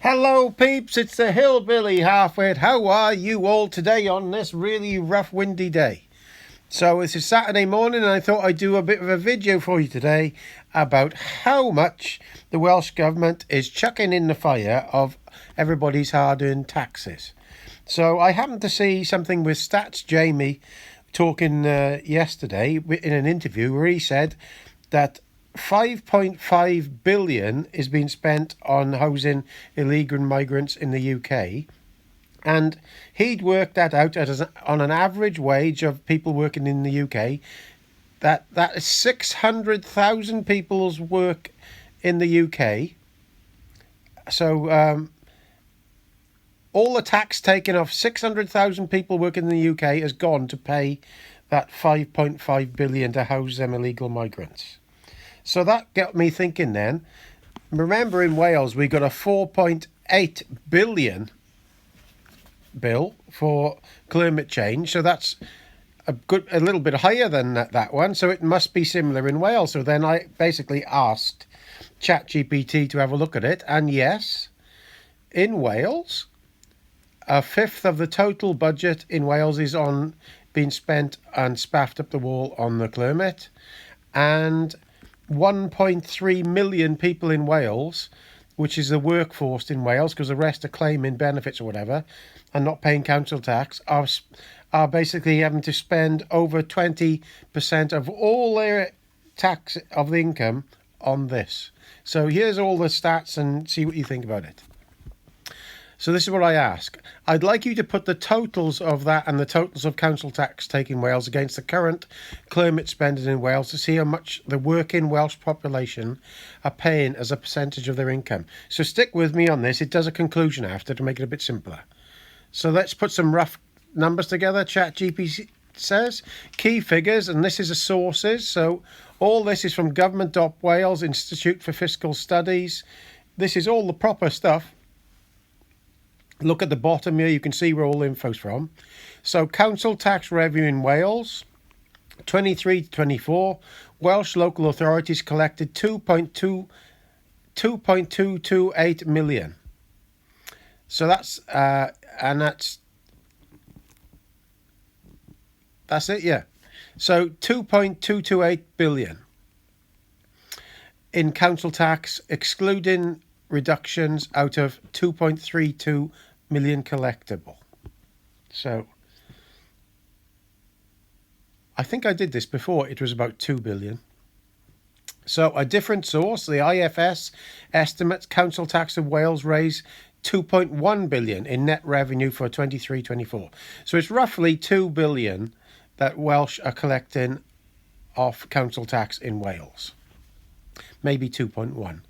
Hello peeps, it's the Hillbilly Halfwit. How are you all today on this really rough windy day? So it's a Saturday morning and I thought I'd do a bit of a video for you today about how much the Welsh Government is chucking in the fire of everybody's hard-earned taxes. So I happened to see something with Stats Jamie talking yesterday in an interview where he said that 5.5 billion is being spent on housing illegal migrants in the UK, and he'd worked that out on an average wage of people working in the UK. That is 600,000 people's work in the UK. So all the tax taken off 600,000 people working in the UK has gone to pay that 5.5 billion to house them illegal migrants. So that got me thinking then. Remember, in Wales, we got a 4.8 billion bill for climate change. So that's a little bit higher than that one. So it must be similar in Wales. So then I basically asked ChatGPT to have a look at it. And yes, in Wales, a fifth of the total budget in Wales is on being spent and spaffed up the wall on the climate. And 1.3 million people in Wales, which is the workforce in Wales, because the rest are claiming benefits or whatever and not paying council tax, are basically having to spend over 20% of all their tax of the income on this. So here's all the stats and see what you think about it. So this is what I ask. I'd like you to put the totals of that and the totals of council tax taken in Wales against the current climate spending in Wales to see how much the working Welsh population are paying as a percentage of their income. So stick with me on this. It does a conclusion after to make it a bit simpler. So let's put some rough numbers together. ChatGPT says key figures, and this is the sources. So all this is from Government.Wales Institute for Fiscal Studies. This is all the proper stuff. Look at the bottom here, you can see where all the info's from. So council tax revenue in Wales, 23 to 24, Welsh local authorities collected 2.228 million. So that's that's it, yeah. So 2.228 billion in council tax, excluding reductions out of 2.32 million collectible. So I think I did this before. It was about 2 billion. So a different source, the IFS estimates council tax of Wales raised 2.1 billion in net revenue for 23-24. So it's roughly 2 billion that Welsh are collecting off council tax in Wales. Maybe 2.1.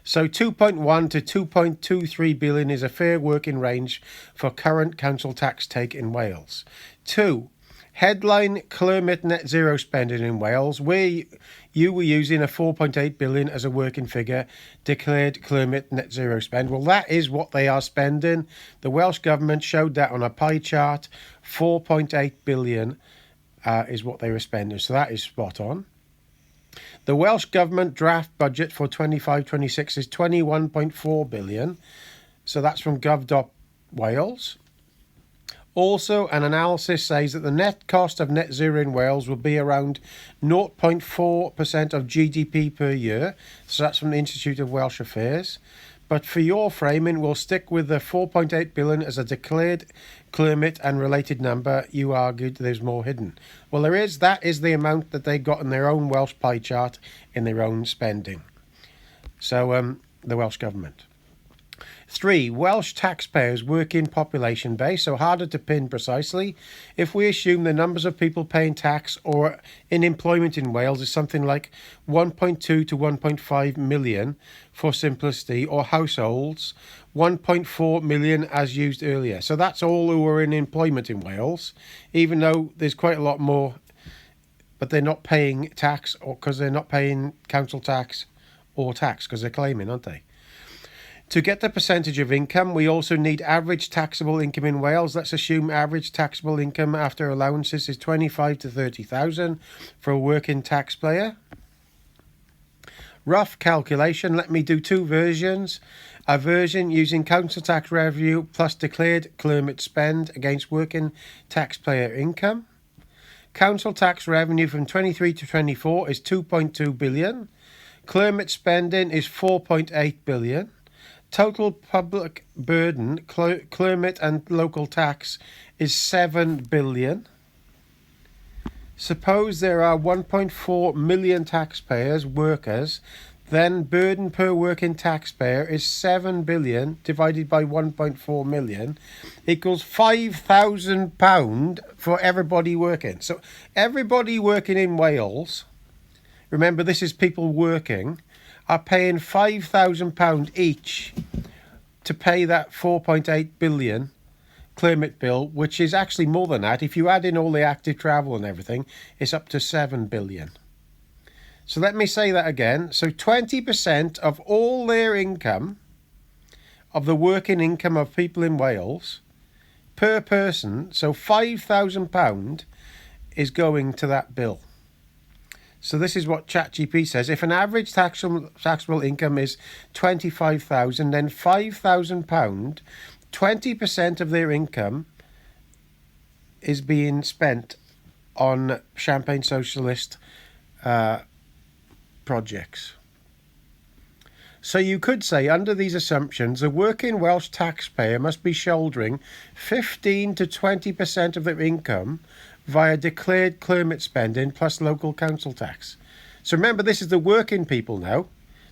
So 2.1 to 2.23 billion is a fair working range for current council tax take in Wales. 2. Headline climate net zero spending in Wales, where you were using a 4.8 billion as a working figure, declared climate net zero spend. Well, that is what they are spending. The Welsh Government showed that on a pie chart. 4.8 billion is what they were spending. So that is spot on. The Welsh Government draft budget for 25-26 is 21.4 billion. So that's from Gov.Wales. Also, an analysis says that the net cost of net zero in Wales will be around 0.4% of GDP per year. So that's from the Institute of Welsh Affairs. But for your framing, we'll stick with the 4.8 billion as a declared climate and related number. You argued there's more hidden. Well, there is. That is the amount that they got in their own Welsh pie chart in their own spending. So the Welsh Government. 3. Welsh taxpayers working population base, so harder to pin precisely. If we assume the numbers of people paying tax or in employment in Wales is something like 1.2 to 1.5 million for simplicity, or households, 1.4 million as used earlier. So that's all who are in employment in Wales, even though there's quite a lot more, but they're not paying tax, or because they're not paying council tax or tax because they're claiming, aren't they? To get the percentage of income, we also need average taxable income in Wales. Let's assume average taxable income after allowances is 25 to 30,000 for a working taxpayer. Rough calculation, let me do two versions. A version using council tax revenue plus declared climate spend against working taxpayer income. Council tax revenue from 23 to 24 is 2.2 billion. Climate spending is 4.8 billion. Total public burden, climate and local tax, is 7 billion. Suppose there are 1.4 million taxpayers, workers, then burden per working taxpayer is 7 billion divided by 1.4 million equals £5,000 for everybody working. So everybody working in Wales, remember this is people working, are paying £5,000 each to pay that 4.8 billion climate bill, which is actually more than that. If you add in all the active travel and everything, it's up to 7 billion. So let me say that again. So 20% of all their income, of the working income of people in Wales, per person, so £5,000 is going to that bill. So this is what ChatGPT says. If an average taxable income is 25,000, then £5,000, 20% of their income is being spent on champagne socialist projects. So you could say, under these assumptions, a working Welsh taxpayer must be shouldering 15 to 20% of their income via declared climate spending plus local council tax. So remember, this is the working people now.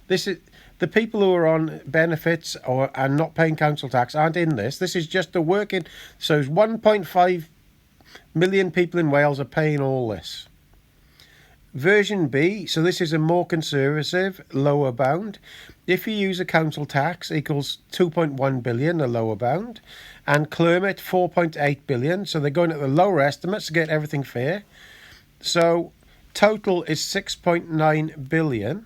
This is the people who are on benefits and not paying council tax aren't in this. This is just the working. So 1.5 million people in Wales are paying all this. Version B, so this is a more conservative, lower bound. If you use a council tax equals 2.1 billion, a lower bound, and climate 4.8 billion, so they're going at the lower estimates to get everything fair. So total is 6.9 billion.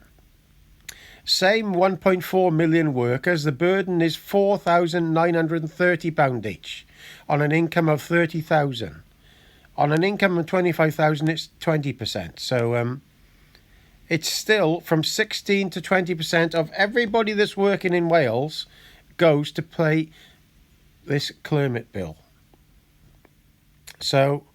Same 1.4 million workers, the burden is £4,930 each on an income of 30,000. On an income of 25,000, it's 20%. So it's still from 16 to 20% of everybody that's working in Wales goes to pay this climate bill. So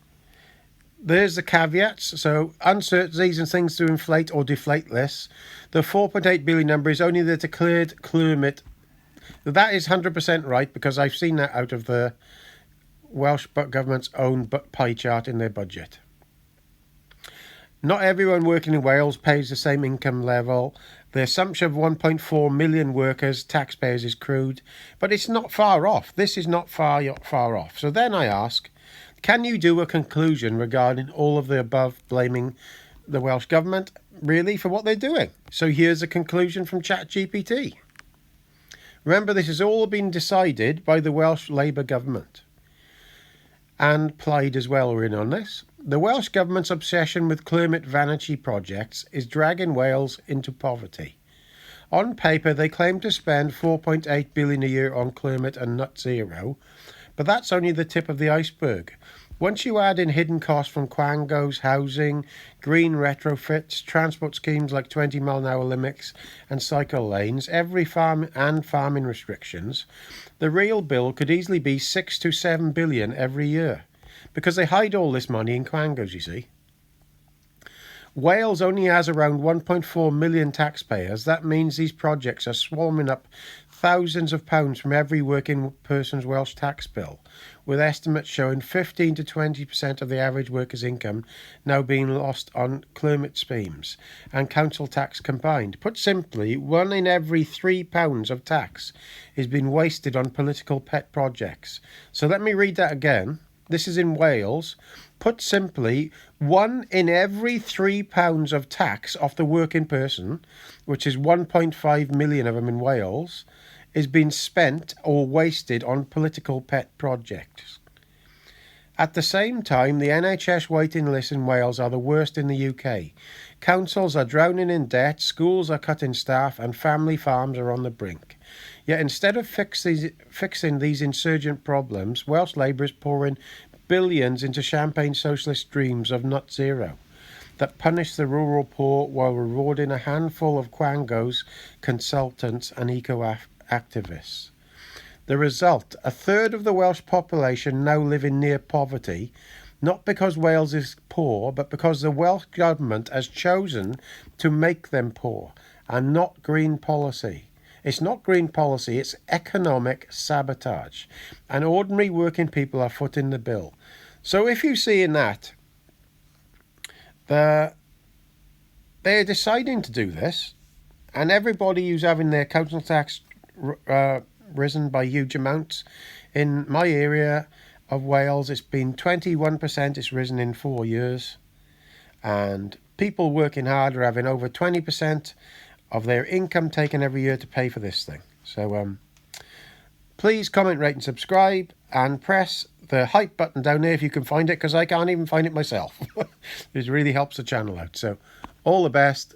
there's the caveats. So uncertainties and things to inflate or deflate this. The 4.8 billion number is only the declared climate. That is 100% right, because I've seen that out of the Welsh Government's own pie chart in their budget. Not everyone working in Wales pays the same income level. The assumption of 1.4 million workers, taxpayers, is crude, but it's not far off. This is not far off. So then I ask, can you do a conclusion regarding all of the above, blaming the Welsh Government, really, for what they're doing? So here's a conclusion from ChatGPT. Remember, this has all been decided by the Welsh Labour Government. And Plaid as well were in on this. The Welsh Government's obsession with climate vanity projects is dragging Wales into poverty. On paper, they claim to spend 4.8 billion a year on climate and net zero, but that's only the tip of the iceberg. Once you add in hidden costs from quangos, housing, green retrofits, transport schemes like 20-mile-an-hour limits and cycle lanes, every farm and farming restrictions, the real bill could easily be 6 to 7 billion every year, because they hide all this money in quangos, you see. Wales only has around 1.4 million taxpayers. That means these projects are swarming up thousands of pounds from every working person's Welsh tax bill, with estimates showing 15 to 20% of the average worker's income now being lost on climate schemes and council tax combined. Put simply, 1 in every £3 of tax is being wasted on political pet projects. So let me read that again. This is in Wales. Put simply, 1 in every £3 of tax off the working person, which is 1.5 million of them in Wales, is being spent or wasted on political pet projects. At the same time, the NHS waiting lists in Wales are the worst in the UK. Councils are drowning in debt, schools are cutting staff, and family farms are on the brink. Yet instead of fixing these insurgent problems, Welsh Labour is pouring billions into champagne socialist dreams of net zero. that punish the rural poor while rewarding a handful of quangos, consultants and eco-activists. The result, a third of the Welsh population now living near poverty, not because Wales is poor, but because the Welsh Government has chosen to make them poor, and not green policy. It's not green policy, it's economic sabotage. And ordinary working people are footing the bill. So if you see in that, they're deciding to do this, and everybody who's having their council tax risen by huge amounts. In my area of Wales, it's been 21%, it's risen in 4 years. And people working hard are having over 20% of their income taken every year to pay for this thing. So please comment, rate and subscribe, and press the hype button down there if you can find it, because I can't even find it myself. It really helps the channel out. So all the best.